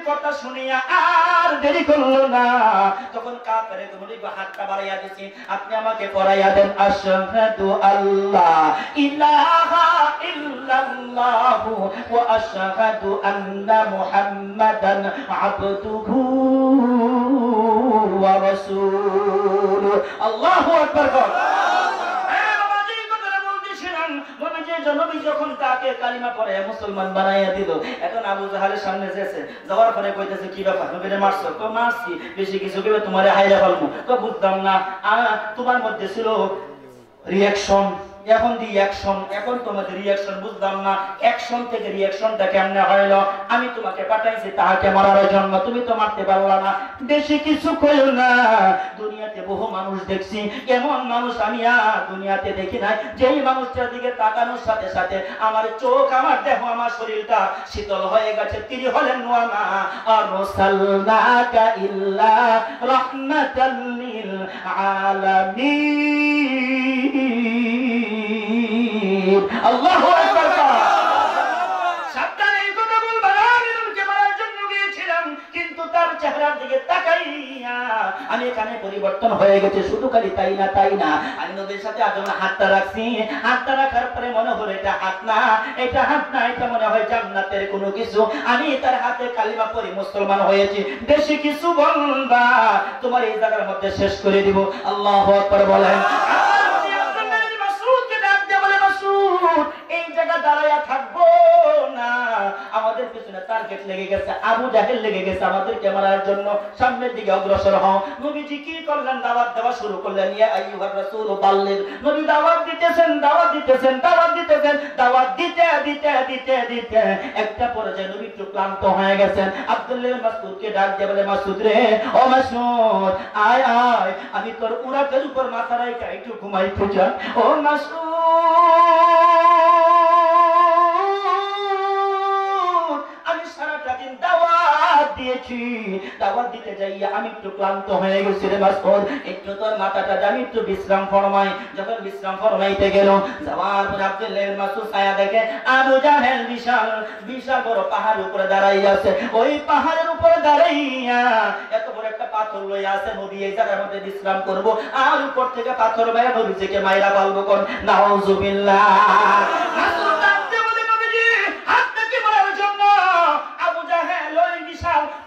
কথা শুনিয়া আর দেরি করলো না, তখন কাফের নবী হাতটা বাড়াইয়া দিয়েছে, আপনি আমাকে পড়াইয়া দেন আশহাদু আল্লা ইলাহা ইল্লাল্লাহু ওয়া আশহাদু আন্না মুহাম্মাদান আবদুহু ওয়া রাসূলুহু। আল্লাহু আকবার। নবী যখন তাকে কালিমা পড়ে মুসলমান বানাইয়া দিল, এখন আবু জাহালের সামনে যেছে, যাওয়ার পরে কইতেছে কি ব্যাপার নবীরে মারছো? তো মারছি, বেশি কিছু কেবে তোমারে হাইরা ফেলবো। তো বুঝতাম না, তোমার মধ্যে ছিল রিঅ্যাকশন, এখন দি অ্যাকশন, এখন তোমাদের রিঅ্যাকশন বুঝলাম না, অ্যাকশন থেকে রিঅ্যাকশনটা কেমনে হইলো? আমি তোমাকে পাঠাইছি তাহাকে মারার জন্য, তুমি তো মারতে পারলা না। বেশি কিছু কইও না, দুনিয়াতে বহু মানুষ দেখছি, এমন মানুষ আমি আর দুনিয়াতে দেখি নাই যেই মানুষটার দিকে তাকানোর সাথে সাথে আমার চোখ, আমার দেহ, আমার শরীরটা শীতল হয়ে গেছে। তিনি হলেন ওয়ামা আরসালনাকা ইল্লা রাহমাতাল লিল আলামিন। আল্লাহু আকবার। সাবধানে এই কথা বলবা, আমি নবীকে মারার জন্য গিয়েছিলাম, কিন্তু তার চেহারার দিকে তাকাইয়া আমি এখানে পরিবর্তন হয়ে গেছে। শুধু খালি তাই না, আমি নবীর সাথে আজম হাতটা রাখছি, হাতটা রাখার পরে মনে হলো এটা হাত না, এটা হাত না, এটা মনে হয় জান্নাতের কোনো কিছু। আমি তার হাতে কালিমা পড়ি মুসলমান হয়েছি। বেশি কিছু বলবা, তোমার এই জায়গার মধ্যে শেষ করে দিব। আল্লাহু আকবার বলেন। এই জায়গা দাঁড়াইয়া থাকবো না, আমাদের পিছনে টার্গেট লেগে গেছে, আবু জাহেল লেগে গেছে আমাদের ক্যামেরার জন্য। সামনের দিকে অগ্রসর হও। নবীজি কি করলেন? দাওয়াত দেওয়া শুরু করলেন। ইয়া আইয়ুহার রাসূল বাল্লিগ। নবী দাওয়াত দিতেছেন, দাওয়াত দিতে একটা পর্যায়ে নবী একটু ক্লান্ত হয়ে গেছেন। আব্দুল্লাহ মাসউদকে ডাক দিয়ে বলে, মাসউদ রে, ও মাসউদ, আয় আয়, আমি তোর উরাতের উপর মাথা রাখা একটু ঘুমাইতে চাই। ও মাসউদ, আমি সারাটা দিন দাওয়াত দিয়েছি, দাওয়াত দিতে যাইয়া আমি একটু ক্লান্ত হয়ে গেছি রে মাসউদ, একটু তোর মাথাটা আমি একটু বিশ্রাম ফরমাই। যখন বিশ্রাম ফরমাইতে গেল, যাওয়ার পর আব্দুল্লাহ মাসউদ ছায়া দেখে আবু জাহেল বিশাল বিশাল বড় পাহাড়ের উপরে দাঁড়াইয়া আছে। ওই পাহাড়ের উপরে দাঁড়াইয়া এত বড় একটা পাথর লইয়া আছে। নবী এই জায়গার মধ্যে বিশ্রাম করবো, আর উপর থেকে পাথর মাইরা নবীজিকে মাইরা পালবো। কোন নাউজুবিল্লাহ।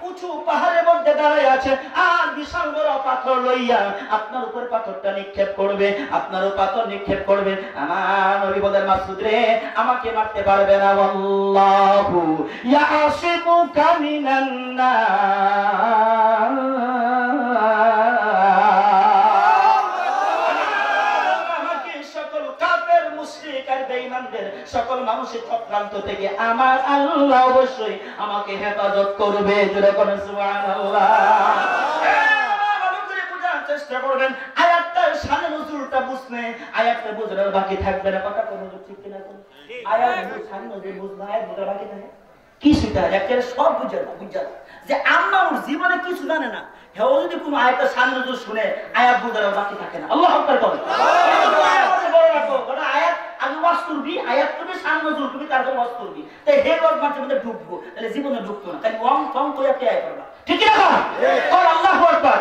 উঁচু পাহাড়ের মধ্যে দাঁড়ায় আছে, আর বিশাল বড় পাথর লইয়া আপনার উপর পাথরটা নিক্ষেপ করবে, আপনারও পাথর নিক্ষেপ করবে। আমার নবী বলেন, মাসউদ রে, আমাকে মারতে পারবে না। আল্লাহু ইয়াসিমুকা মিনান নাস। সকল মানুষের চক্রান্ত থেকে আমার আল্লাহ অবশ্যই আমাকে হেফাজত করবে। জোরে বলেন সুবহানাল্লাহ। ভালো করে বোঝার চেষ্টা করবেন। আয়াতটার শানে নজুলটা বুঝলে আয়াতটা বোঝার বাকি থাকবে না। কথা কোন ঠিক কিনা? আয়াতের শানে নজুল বুঝলে আয়াত বোঝার বাকি থাকে কিছুটা, একেবারে সব বুঝে না। যে আল্লাহ ওর জীবনে কিছু জানে না, হেও যদি কোনো আয়াতের শানে নজুল শুনে আয়াত বোঝার বাকি থাকে না। আল্লাহু আকবার বলেন। আয়াত আগে ওয়াজ করবি, আয়াত করবি, শানে নজুল করবি, তারপর ওয়াজ করবি। তাই হে ওয়াজ মাঝে মধ্যে ঢুকবো, তাহলে জীবনে ঢুকতো না। তাই ওয়াং টং কইয়া কে আয় করবা, ঠিক না? আল্লাহু আকবার।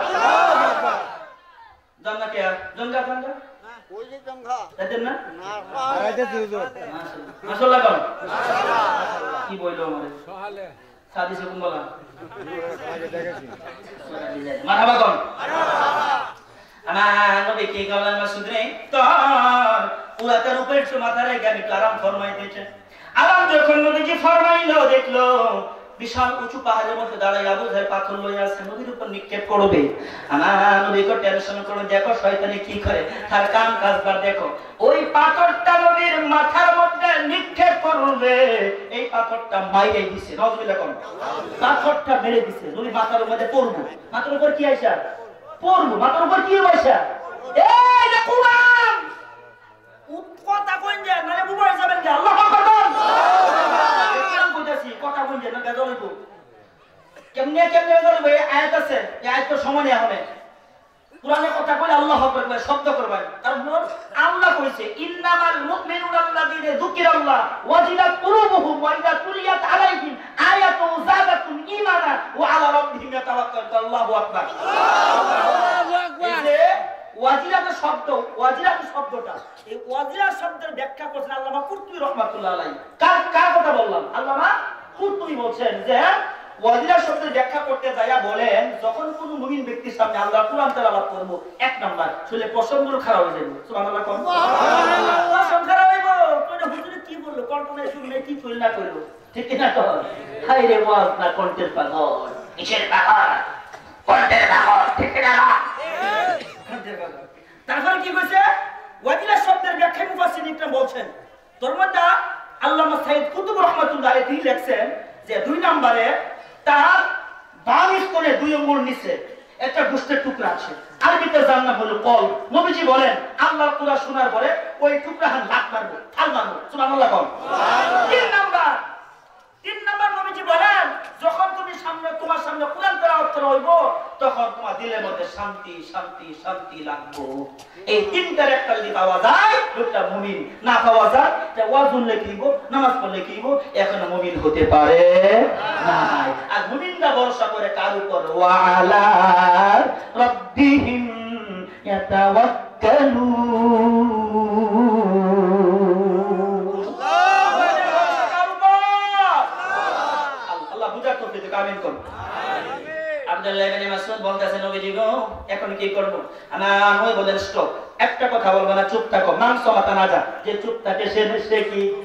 জান্না কে জঙ্গা জঙ্গা ওই যে জঙ্গা তাদের না আইতে হুজুর মাশাআল্লাহ কোন মাশাআল্লাহ কি বইলো আমারে সহালে সাদি সে কোন বলা আগে দেখেছি মারহাবা কোন মারহাবা। আমার নবী কি বলেন, মাসউদ রে, তোর উলাতের উপর একটু মাথা রেখে আমি আরাম ফরমাইতেছে। আরাম যখন নবীজি ফরমাইলো, দেখলো বিশাল উঁচু পাহাড়ের মধ্যে দাঁড়ায় আবু জাহেল পাথর লইয়া আছে, নদীর উপর নিক্ষেপ করবে। আমার নবীকে টেনশন করে, দেখো শয়তানি কি করে, তার কাম কাজবার দেখো। ওই পাথরটা নবীর মাথার মধ্যে নিক্ষেপ করবে, এই পাথরটা মাইরে দিছে। নাউজুবিল্লাহ কোন পাথরটা মেরে দিছে, নবী মাথার মধ্যে পড়বো। মাথার উপর কি আইসা পড়বো, মাথার উপর কি বসা, এই যে কুরআন কথা কোন যে না বুঝাই যাবেন যে আল্লাহু আকবার কোরআন কইতাছি, কথা কোন যে না গাজল হইব কেমনে কেমনে গাজল হইব। আয়াত আছে, এই আয়াত তো সমানে হবে কোরআনে কথা কইলে আল্লাহু আকবার কইবে শব্দ করবেন কারণ আল্লাহ কইছে ইন্নামাল মুমিনুনা আল্লাযীনা যুকিরাল্লাহ ওয়াজিলাত কুলুবুহুম ওয়া ইযা তুলিয়াত আলাইহিম আয়াতুন যাদাতুম ঈমানা ওয়া আলা রাব্বিহিম ইয়াতাওয়াক্কালুন আল্লাহু আকবার আল্লাহু আকবার এই যে ওয়াজিলাত শব্দটা এই ওয়াজিলা শব্দের ব্যাখ্যা করেছেন আল্লামা কুরতুবী রাহমাতুল্লাহ আলাইহি কার কথা বললাম আল্লামা কুরতুবী বলেন যে ওয়াজিলা শব্দের ব্যাখ্যা করতে যায়া বলেন যখন কোন মুমিন ব্যক্তির সামনে আল্লাহ কুরআন তেলাওয়াত করব এক নাম্বার শুনলে প্রসঙ্গগুলো খারাপ হয়ে যাবে সুবহানাল্লাহ কোন সুবহানাল্লাহ প্রসঙ্গ খারাপ হইবো কোন হুজুরে কি বললো কল্পনা শুনলে কি কইল না কইল ঠিক না তো হাই রে ওয়াজ না কন্টের পাগল কিসের পাগল কন্টের পাগল ঠিক না কন্টের পাগল তারপর কি কইছে ওয়াজিলা শব্দের ব্যাখ্যা মুফাসসিরিন ইকরাম বলছেন ধর্মটা আল্লামা সাইয়্যিদ কুতুব রাহমাতুল্লাহ আলাইহি লিখছেন যে দুই নম্বরে তার বাম স্তনে দুই আঙ্গুল নিচে একটা গোশতের টুকরা আছে আরবিতে যার নাম হলো কল নবীজি বলেন আল্লাহর কোরআন শোনার পরে ওই টুকরা হান লাত মারবো থাল মারবো সুবহানাল্লাহ কোন তিন নাম্বার নবীজি বলেন যখন তুমি তোমার সামনে কোরআন তেলাওয়াত করা হইব তখন তোমার দিলের মধ্যে শান্তি শান্তি শান্তি লাগবে এই তিনটার একটা যদি পাওয়া যায় লোকটা মুমিন না পাওয়া যায় তা ওয়াজ শুনলে কি হইব নামাজ পড়লে কি হইব এখন মুমিন হতে পারে না আর মুমিনরা ভরসা করে কার উপর ওয়া আলা রাব্বিহিম ইয়াতাওয়াক্কালুন আল্লাহ বুঝার তৌফিক আমিন করুন আব্দুল্লাহ ইবনে মাসউদ বলতেছেন নবীজি গো এখন কি করব আমার ওই বলেন স্টপ একটা কথা বলবো না চুপ থাকো মাংস মাথা না যা যে চুপ থাকে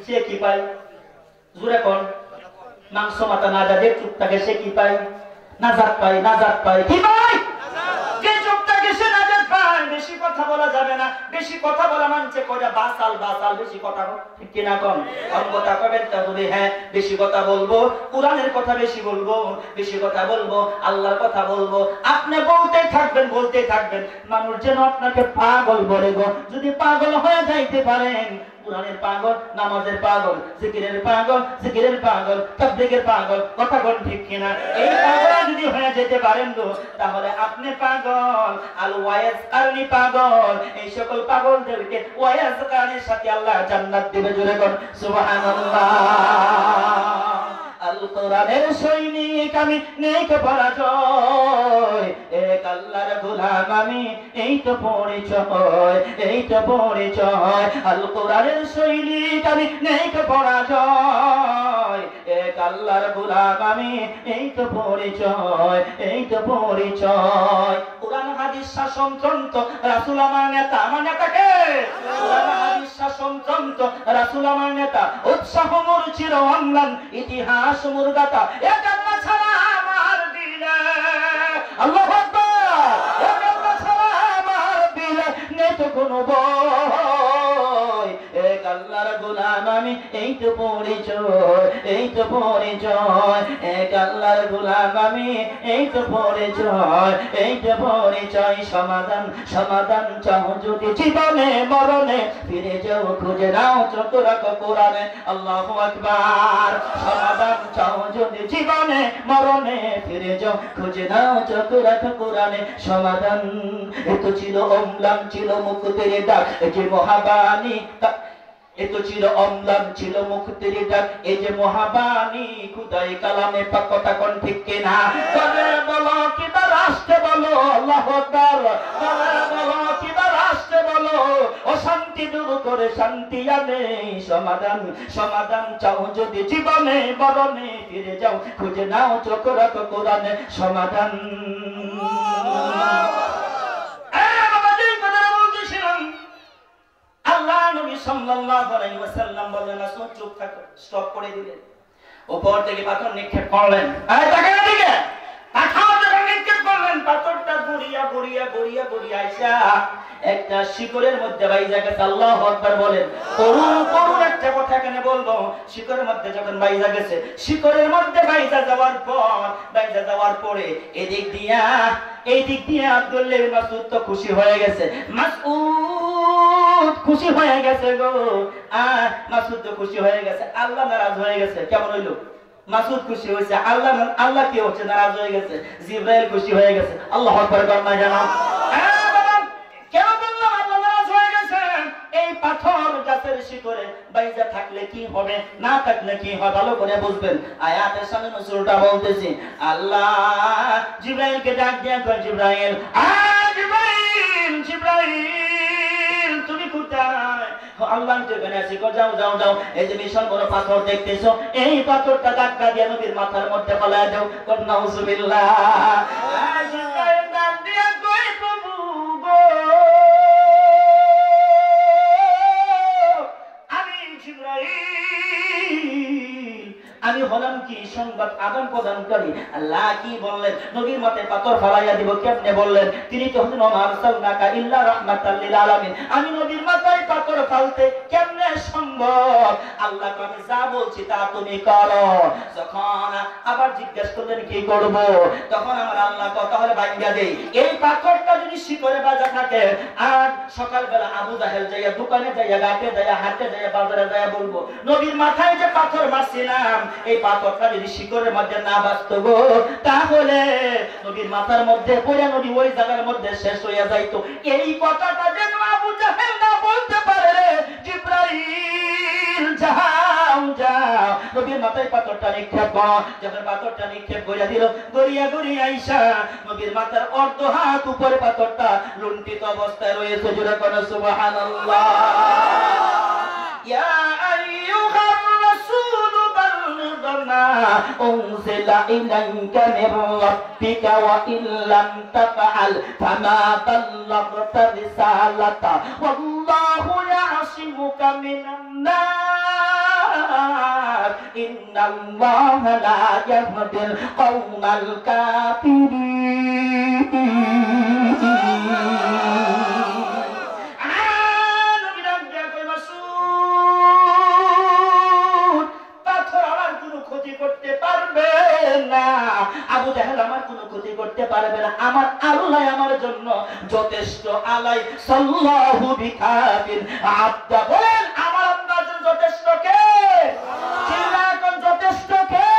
সে কি পায় জোরে কোন মাংস মাথা না যা যে চুপ থাকে সে কি পায় নাজাত পায় কি পায় যে চুপ থাকে সে নাজাত পায় বেশি কথা বলা যাবে না বেশি কথা বলা মানছে কয়টা বাসাল বেশি কথা ঠিক কি না কোন কম কথা কবেন তবে হ্যাঁ বেশি কথা বলবো কোরআনের কথা বেশি কথা বলবো আল্লাহর কথা বলবো আপনি বলতে থাকবেন মানুষ যেন আপনাকে পাগল বলে গো যদি পাগল হয়ে যাইতে পারেন কোরআনের পাগল নামাজের পাগল জিকিরের পাগল তাবলীগের পাগল কথা কোন ঠিক কিনা এই পাগল যদি হয়ে যেতে পারেন গো তাহলে আপনি পাগল আল ওয়াইজ কারণী পাগল এই সকল পাগলদেরকে ওয়াইজ কারণীর সাথে আল্লাহ জান্নাত দিবে জোরে কোন সুবহানাল্লাহ আল কোরআনের সৈনিক আমি নেই কো পরাজয় এক আল্লাহর গোলাম আমি এই তো পরিচয় আল কোরআনের সৈনিক আমি নেই কো পরাজয় এক আল্লাহর গোলাম আমি এই তো পরিচয় কোরআন হাদিস শাসনতন্ত্র রাসূল আমার নেতা কে কোরআন হাদিস শাসনতন্ত্র রাসূল আমার নেতা উৎসাহ মোর চির অম্লান ইতিহাস মুরগাতা এক আল্লাহ ছাড়া আমার দিলে আল্লাহু আকবার এক আল্লাহ ছাড়া আমার দিলে নেই তো কোনো ভয় এক আল্লাহর গোলাম আমি এই তো পরিচয় এক আল্লাহর গোলাম আমি এই তো পরিচয় সমাধান চাও যদি জীবনে মরণে ফিরে যাও খুঁজে নাও চোখ রাখো কোরআনে আল্লাহু আকবার সমাধান চাও যদি জীবনে মরণে ফিরে যাও খুঁজে নাও চোখ রাখো কোরআনে সমাধান এত ছিল অম্লান ছিল মুক্তির ডাক যে মহাবাণী এত ছিল অম্লান ছিল মুক্তির ডাক এই যে মহাবাণী খুদাই কালামে পাক কথা কোন ঠিক কিনা তবে বলো কিবা রাষ্ট্রে বলো আল্লাহু আকবার তবে বলো কিবা রাষ্ট্রে বলো অশান্তি দূর করে শান্তি আনে সমাধান চাও যদি জীবনে মরণে ফিরে যাও খুঁজে নাও চোখ রাখো কোরআনে সমাধান আল্লাহ নবী সাল্লাল্লাহু আলাইহি ওয়াসাল্লাম বললেন আসো চুপ থাকো স্টপ করে দিলেন উপর থেকে পাথর নিক্ষেপ করলেন এই তাকান দিকে পাথর নিক্ষেপ করলেন পাথরটা গড়িয়া আইসা একটা শিকড়ের মধ্যে বাইজা গেছে আল্লাহু আকবার বলেন করুন একটা কথা এখানে বলবো শিকড়ের মধ্যে যখন বাইজা গেছে শিকড়ের মধ্যে বাইজা যাওয়ার পরে এদিক দিয়া আব্দুল্লাহ ইবনে মাসউদ তো খুশি হয়ে গেছে খুশি হয়ে গেছে গো মাসউদ তো খুশি হয়ে গেছে আল্লাহ নারাজ হয়ে গেছে কেমন হইলো মাসউদ খুশি হয়েছে আল্লাহ কি হচ্ছে নারাজ হয়ে গেছে জিবরাইল খুশি হয়ে গেছে আল্লাহু আকবার জানাও পাথর গাছের শিকড়ে বাইজা থাকলে কি হবে, না থাকলে কি হয়, ভালো করে বুঝবেন। আয়াতের সামনে নজরুলটা বলতেছি। আল্লাহ জিবরাইলকে ডাক দিয়া কয়, জিবরাইল, জিবরাইল, জিবরাইল তুমি কোথায়? আল্লাহ যেখানে আছি, যাও যাও যাও, এই যে বিশাল বড় পাথর দেখতেছো, এই পাথরটা ধাক্কা দিয়ে নবীর মাথার মধ্যে ফেলায় দাও। নাউজুবিল্লাহ। জিবরাইল ডাক দিয়া কয়, প্রভু গো, আমি জিবরাইল, আমি হলাম কি সংবাদ আদান প্রদানকারী। আল্লাহ কি বললেন? নবীর মাথায় পাথর ফলাইয়া দিব। কেমনে বললেন? তিনি তো হলেন ওমা আরসালনাকা ইল্লা রাহমাতাল লিল আলামিন। আমি নবীর মাথায় পাথর ফালতে কেমনে সম্ভব? আল্লাহ আমি যা বলছি তা তুমি করো। যখন আবার জিজ্ঞেস করলেন কি করব, তখন আমার আল্লাহ কথা হলে ভাঙ্গা দেই। এই পাথরটা যদি শিকড়ে বাজা থাকে, আর সকালবেলা আবু জাহেল যাইয়া দোকানে যাইয়া, ঘাটে যাইয়া, হাটে যাইয়া, বাজারে যাইয়া বলবো, নবীর মাথায় যে পাথর মারছিলাম, এই পাথরটা যদি শিকড়ের মধ্যে না বাজতো গো, তাহলে নবীর মাথার মধ্যে পড়ে নবী ওই জায়গার মধ্যে শেষ হইয়া যাইতো। এই কথাটা যেন আবু জাহেল না বলতে পারে। জিবরাইল যাও যাও, নবীর মাথায় পাথরটা নিক্ষেপ করো। যখন পাথরটা নিক্ষেপ করে দিল, গড়িয়া গড়িয়া আইসা নবীর মাথার অর্ধ হাত উপরে পাথরটা লুণ্ঠিত অবস্থায় রয়েছে। জোরে কোন সুবহানাল্লাহ। ইয়া আইয়ুহার রাসূল বাল্লিগ মা উনজিলা ইলাইকা মির রাব্বিকা ওয়া ইল্লাম তাফআল ফামা বাল্লাগতা রিসালাতা ওয়াল্লাহু ইয়াসিমুকা মিনান নার ইন্নাল্লাহা লা ইয়াহদিল কওমাল কাফিরিন। করতে পারবে না, আবু জাহেল আমার কোনো ক্ষতি করতে পারবে না। আমার আল্লাহ আমার জন্য যথেষ্ট। আলাই সাল্লাহু বিকাফিন আবদা। বলেন আমার আপনার জন্য যথেষ্ট কে? চিল্লাখন যথেষ্ট কে?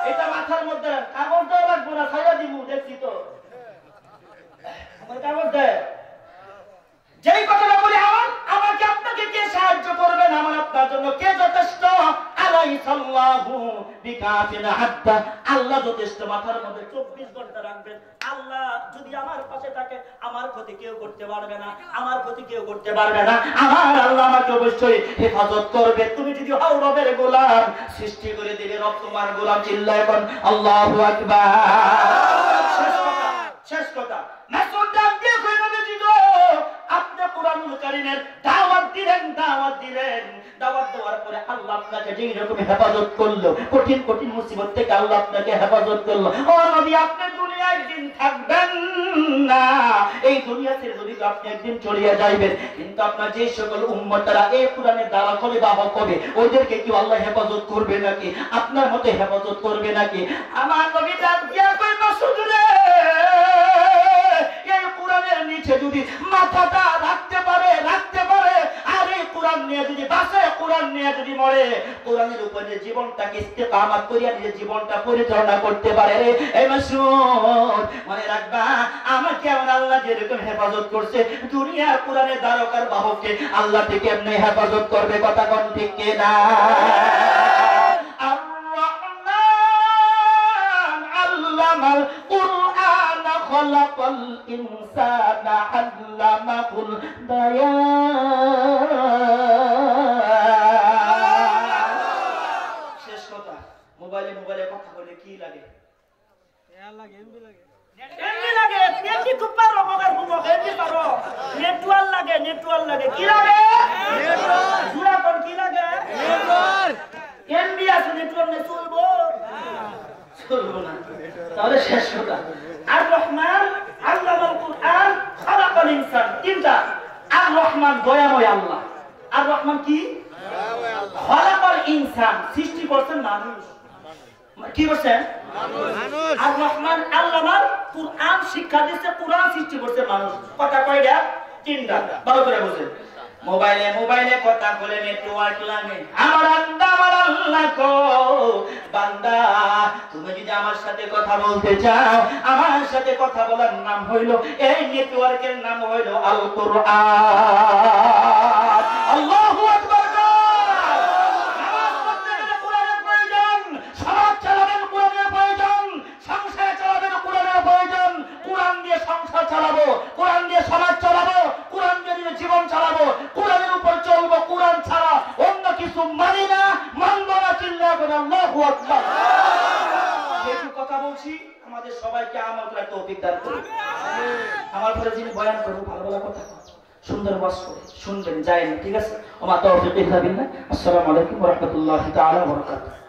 এটা মাথার মধ্যে কাগজ দেওয়া লাগবে না, ছাইয়া দিব, দেখছি তো আমার কাগজ দেয়। যেই কথাটা বলি, আমাকে আপনাকে কে সাহায্য করবেন? আমার আপনার জন্য কে যথেষ্ট? আল্লাহ যথেষ্ট। মাথার মধ্যে 24 ঘন্টা রাখবেন। আল্লাহ যদি আমার পাশে থাকে, আমার ক্ষতি কেউ করতে পারবে না, আমার ক্ষতি কেউ করতে পারবে না। আমার আল্লাহ আমাকে অবশ্যই হেফাজত করবে। তুমি যদি হও রবের গোলাম, সৃষ্টি করে দিবে রব তোমার গোলাম। চিল্লায় বল আল্লাহু আকবার। শেষ কথা মাসউদ ডাক দিয়ে কই, নবীজি গো, আপনি কুরআনুল কারীমের দাওয়াত দিলেন, দাওয়াত দিলেন। দাওয়াত দেওয়ার পরে আল্লাহ আপনাকে যেই রকম হেফাজত করলো, কঠিন কঠিন মুসিবত থেকে আল্লাহ আপনাকে হেফাজত করলো। ও নবী, আপনি দুনিয়ায় একদিন থাকবেন না, এই দুনিয়া ছেড়ে যদি আপনি একদিন চলিয়া যাইবেন, কিন্তু আপনার যে সকল উম্মতরা এই কুরআনের দ্বারা করে বাহক হবে, ওদেরকে কি আল্লাহ হেফাজত করবে নাকি? আপনার মতে হেফাজত করবে নাকি? আমার নবী ডাক দিয়া কই, মাসউদ রে, এই কুরআনের নিচে যদি মাথাটা রাখতে পারে, আর এই কুরআন নিয়ে যদি বাঁচে, কুরআন নিয়ে যদি মরে, কুরআনের উপরে জীবনটাকে ইস্তেকামাত করিয়া নিজের জীবনটা পরিচালনা করতে পারে। এই মাসউদ মনে রাখবা, আমাকে আমার আল্লাহ যেরকম হেফাজত করছে, দুনিয়ার কুরআনের দ্বারকার বাহককে আল্লাহ ঠিক এমনি হেফাজত করবে। কথা কোন ঠিক কিনা? আল্লামাল কুরআন খালাকাল ইনসানা আল্লামাহুল বায়ান। শেষ কথা, মোবাইলে কথা বলে কি লাগে? এমবি লাগে, এমবি খুব পারো, মগার খুব এমবি পারো। নেটওয়ার্ক লাগে, কি লাগে? নেটওয়ার্ক। জুড়া কোন কি লাগে? নেটওয়ার্ক। এমবি আছে, নেটওয়ার্ক নেই, চলবো না। তাহলে শেষ কথা, আর রহমান আল্লামাল কুরআন খালাকাল ইনসান। তিনটা। আর রহমান দয়াময় আল্লাহ। আর রহমান কি? দয়াময় আল্লাহ। খালাকাল ইনসান, সৃষ্টি করছেন মানুষ। কি করছেন? মানুষ। আর রহমান আল্লামাল কুরআন, শিক্ষা দিচ্ছে, কুরআন সৃষ্টি করছে মানুষ। কথা কয়টা? তিনটা। ভালো করে বুঝেন। মোবাইলে কথা বলে নেটওয়ার্ক লাগে। আমার আল্লাহ গো বান্দা তুমি যদি আমার সাথে কথা বলতে চাও আমার সাথে কথা বলার নাম হইল এই নেটওয়ার্কের নাম হইল আল কোরআন আল্লাহু আকবার নামাজ পড়তে গেলে কোরআনের প্রয়োজন সমাজ চালাবেন কোরআনের প্রয়োজন সংসার চালাবেন কোরআনের প্রয়োজন কোরআন দিয়ে সংসার চালাবো কোরআন দিয়ে সমাজ চালাবো কোরআন দিয়ে জীবন চালাবো কোরআনের উপর চলবো কোরআন ছাড়া অন্য কিছু মানি না মানবো না চিল্লায়া বলেন আল্লাহু আকবার যেটু কথা বলছি আমাদের সবাইকে আমল করার তৌফিক দান করুন আমার পরে যিনি বয়ান করবো ভালো ভালো কথা সুন্দর ওয়াজ করে শুনবেন যায় না ঠিক আছে ওমা তাওফিক ইল্লা বিল্লাহ আসসালামু আলাইকুম ওয়া রাহমাতুল্লাহি তাআলা ওয়া বারাকাতুহু